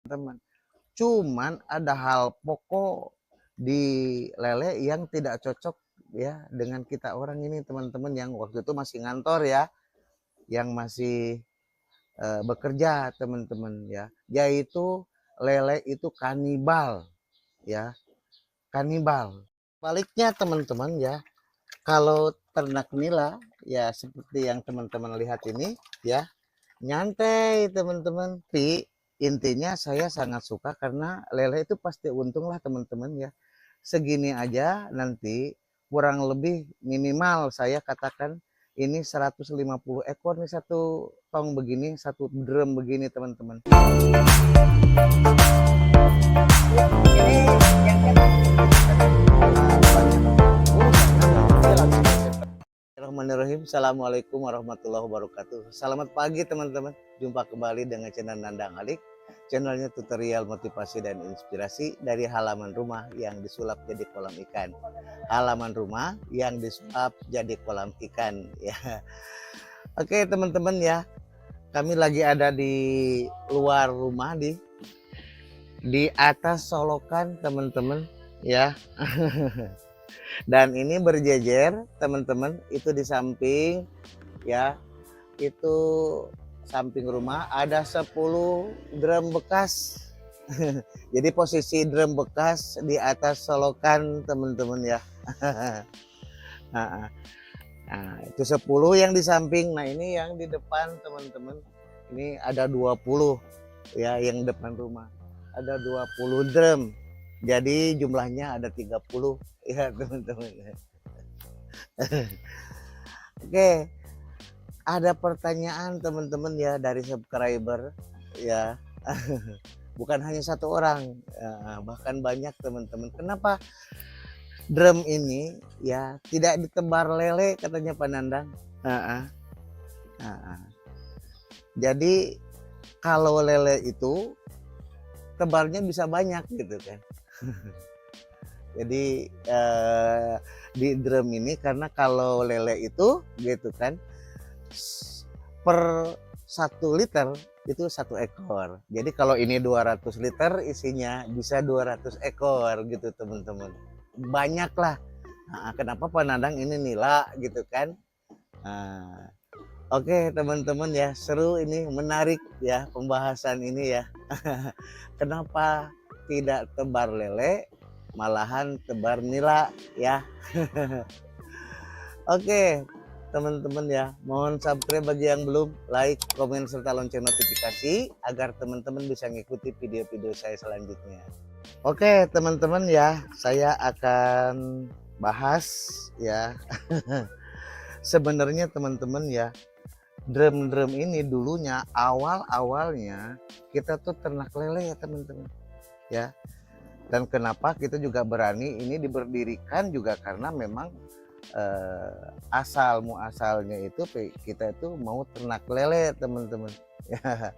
teman. Cuman ada hal pokok di lele yang tidak cocok ya dengan kita orang ini teman-teman, yang waktu itu masih ngantor ya, yang masih bekerja teman-teman ya, yaitu lele itu kanibal ya, kanibal. Baliknya teman-teman ya, kalau ternak nila ya seperti yang teman-teman lihat ini ya, nyantai teman-teman. Tapi intinya saya sangat suka karena lele itu pasti untung lah teman-teman ya. Segini aja nanti kurang lebih minimal saya katakan ini 150 ekor nih, satu tong begini, satu drum begini teman-teman. Ini yang Bismillahirrahmanirrahim. Assalamualaikum warahmatullahi wabarakatuh. Selamat pagi teman-teman. Jumpa kembali dengan channel Nandang Alik. Channelnya tutorial motivasi dan inspirasi dari halaman rumah yang disulap jadi kolam ikan. Halaman rumah yang disulap jadi kolam ikan ya. Oke teman-teman ya. Kami lagi ada di luar rumah di atas solokan teman-teman ya. Dan ini berjejer teman-teman, itu di samping ya, itu samping rumah ada 10 drum bekas. Jadi posisi drum bekas di atas solokan teman-teman ya. Nah, itu 10 yang di samping. Nah ini yang di depan teman-teman, ini ada 20 ya, yang depan rumah ada 20 drum. Jadi jumlahnya ada 30 ya teman-teman. Oke, ada pertanyaan teman-teman ya dari subscriber ya. Bukan hanya satu orang, bahkan banyak teman-teman. Kenapa drum ini ya tidak ditebar lele katanya Pak Nandang? Jadi kalau lele itu tebarnya bisa banyak gitu kan. Jadi di drum ini, karena kalau lele itu gitu kan per 1 liter itu 1 ekor. Jadi kalau ini 200 liter isinya bisa 200 ekor gitu teman-teman. Banyak lah. Nah, kenapa Pak Nandang ini nila gitu kan. Nah, oke teman-teman ya, seru ini, menarik ya pembahasan ini ya. Kenapa tidak tebar lele, malahan tebar nila ya. Oke teman-teman ya, mohon subscribe bagi yang belum, like, komen, serta lonceng notifikasi agar teman-teman bisa ngikuti video-video saya selanjutnya. Oke teman-teman ya, saya akan bahas ya. Sebenarnya teman-teman ya, drum-drum ini dulunya awal-awalnya kita tuh ternak lele ya teman-teman ya. Dan kenapa kita juga berani ini diberdirikan juga karena memang asal muasalnya itu kita itu mau ternak lele teman-teman ya.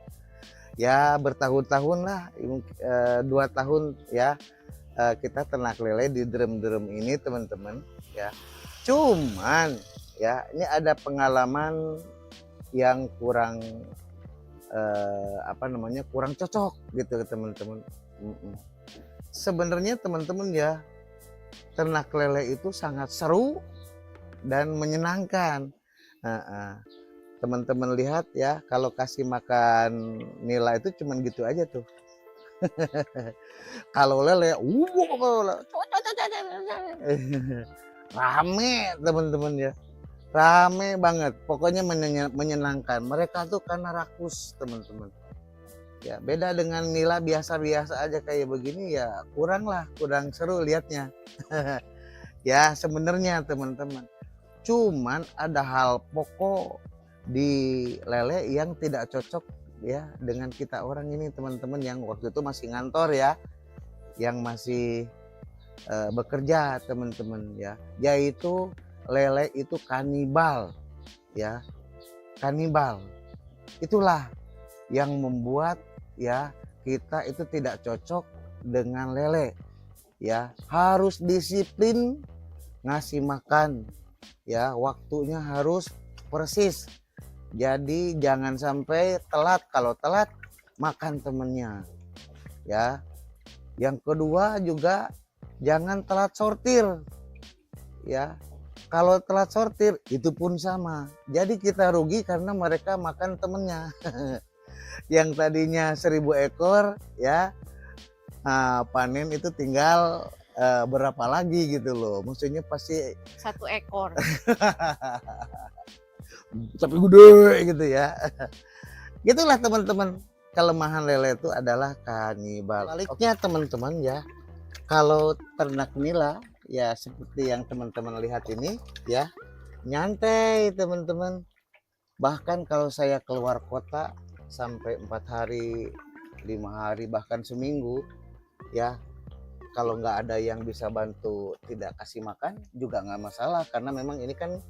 Ya bertahun-tahun lah, 2 tahun ya, kita ternak lele di drum-drum ini teman-teman ya. Cuman ya ini ada pengalaman yang kurang kurang cocok gitu teman-teman. Sebenarnya teman-teman ya, ternak lele itu sangat seru dan menyenangkan. Teman-teman lihat ya, kalau kasih makan nila itu cuman gitu aja tuh. Kalau lele rame teman-teman ya, rame banget, pokoknya menyenangkan. Mereka tuh karena rakus teman-teman ya, beda dengan nila biasa-biasa aja kayak begini ya, kurang seru lihatnya. Ya sebenarnya teman-teman, cuman ada hal pokok di lele yang tidak cocok ya dengan kita orang ini teman-teman, yang waktu itu masih ngantor ya, yang masih bekerja teman-teman ya, yaitu lele itu kanibal ya, kanibal. Itulah yang membuat ya kita itu tidak cocok dengan lele ya. Harus disiplin ngasih makan ya, waktunya harus persis. Jadi jangan sampai telat, kalau telat makan temennya ya. Yang kedua juga jangan telat sortir ya. Kalau telat sortir itu pun sama. Jadi kita rugi karena mereka makan temennya. Yang tadinya 1000 ekor ya, panen itu tinggal berapa lagi gitu loh. Maksudnya pasti 1 ekor. tapi gede gitu ya. Gitulah teman-teman, kelemahan lele itu adalah kanibal. Baliknya teman-teman ya, kalau ternak nila ya seperti yang teman-teman lihat ini ya, nyantai teman-teman. Bahkan kalau saya keluar kota sampai 4 hari, 5 hari, bahkan seminggu ya, kalau nggak ada yang bisa bantu tidak kasih makan juga nggak masalah, karena memang ini kan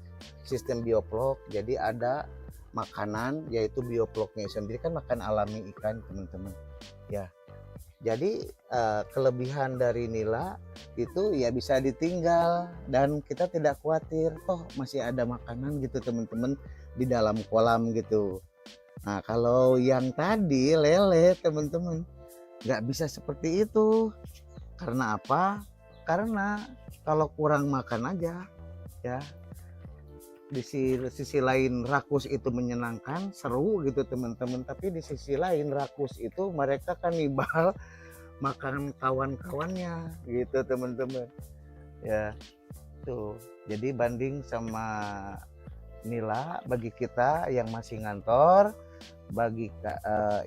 sistem bioflok, jadi ada makanan yaitu biofloknya sendiri kan makan alami ikan teman-teman ya. Jadi kelebihan dari nila itu ya bisa ditinggal dan kita tidak khawatir toh masih ada makanan gitu teman-teman di dalam kolam gitu. Nah kalau yang tadi lele teman-teman nggak bisa seperti itu. Karena apa? Karena kalau kurang makan aja ya, di sisi lain rakus itu menyenangkan, seru gitu teman-teman, tapi di sisi lain rakus itu mereka kanibal makan kawan-kawannya gitu teman-teman ya. Tuh jadi banding sama nila bagi kita yang masih ngantor, bagi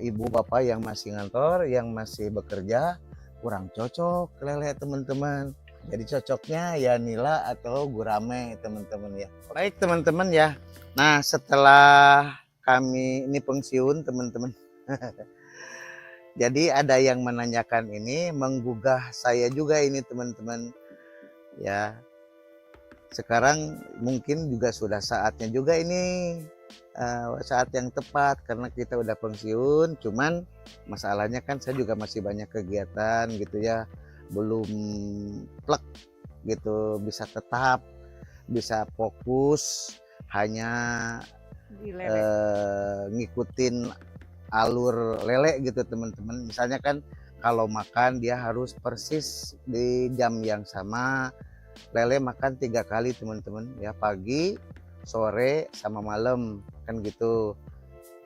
ibu bapak yang masih ngantor, yang masih bekerja, kurang cocok lele teman-teman. Jadi cocoknya ya nila atau gurame teman-teman ya. Baik teman-teman ya. Nah setelah kami ini pensiun teman-teman. Jadi ada yang menanyakan ini, menggugah saya juga ini teman-teman ya. Sekarang mungkin juga sudah saatnya juga ini saat yang tepat karena kita udah pensiun. Cuman masalahnya kan saya juga masih banyak kegiatan gitu ya, belum plek gitu, bisa tetap, bisa fokus hanya ngikutin alur lele gitu teman-teman. Misalnya kan kalau makan dia harus persis di jam yang sama. Lele makan 3 kali teman-teman ya, pagi, sore, sama malam kan gitu.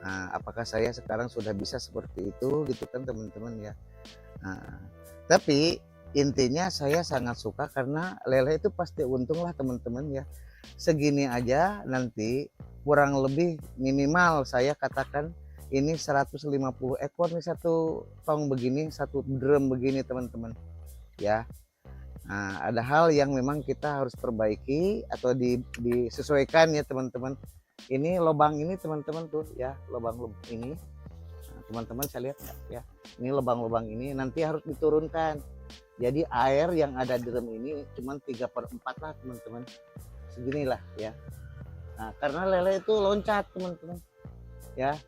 Nah, apakah saya sekarang sudah bisa seperti itu gitu kan teman-teman ya. Nah, tapi intinya saya sangat suka karena lele itu pasti untung lah teman-teman ya. Segini aja nanti kurang lebih minimal saya katakan ini 150 ekor nih satu tong begini, satu drum begini teman-teman ya. Nah, ada hal yang memang kita harus perbaiki atau disesuaikan ya teman-teman. Ini lubang ini teman-teman tuh ya, lubang ini. Nah, teman-teman saya lihat ya, ini lubang-lubang ini nanti harus diturunkan. Jadi air yang ada di drum ini cuma 3/4 lah teman-teman. Seginilah ya. Nah, karena lele itu loncat teman-teman ya.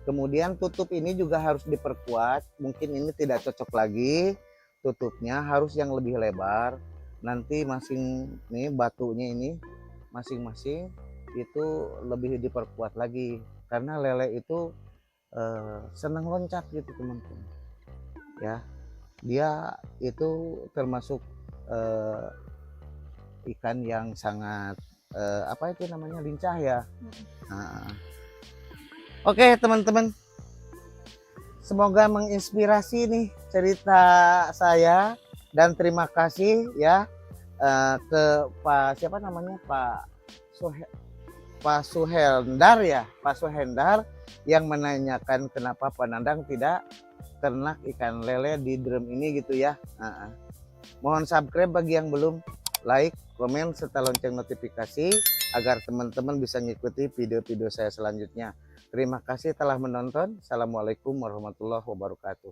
Kemudian tutup ini juga harus diperkuat. Mungkin ini tidak cocok lagi. Tutupnya harus yang lebih lebar. Nanti masing nih batunya ini masing-masing itu lebih diperkuat lagi. Karena lele itu senang loncat gitu teman-teman. Ya, dia itu termasuk ikan yang sangat apa itu namanya lincah ya. Nah, oke teman-teman, semoga menginspirasi nih cerita saya dan terima kasih ya ke Pak siapa namanya Pak Suhendar ya, Pak Suhendar yang menanyakan kenapa Panandang tidak ternak ikan lele di drum ini gitu ya. Mohon subscribe bagi yang belum, like, komen serta lonceng notifikasi agar teman-teman bisa mengikuti video-video saya selanjutnya. Terima kasih telah menonton. Assalamualaikum warahmatullahi wabarakatuh.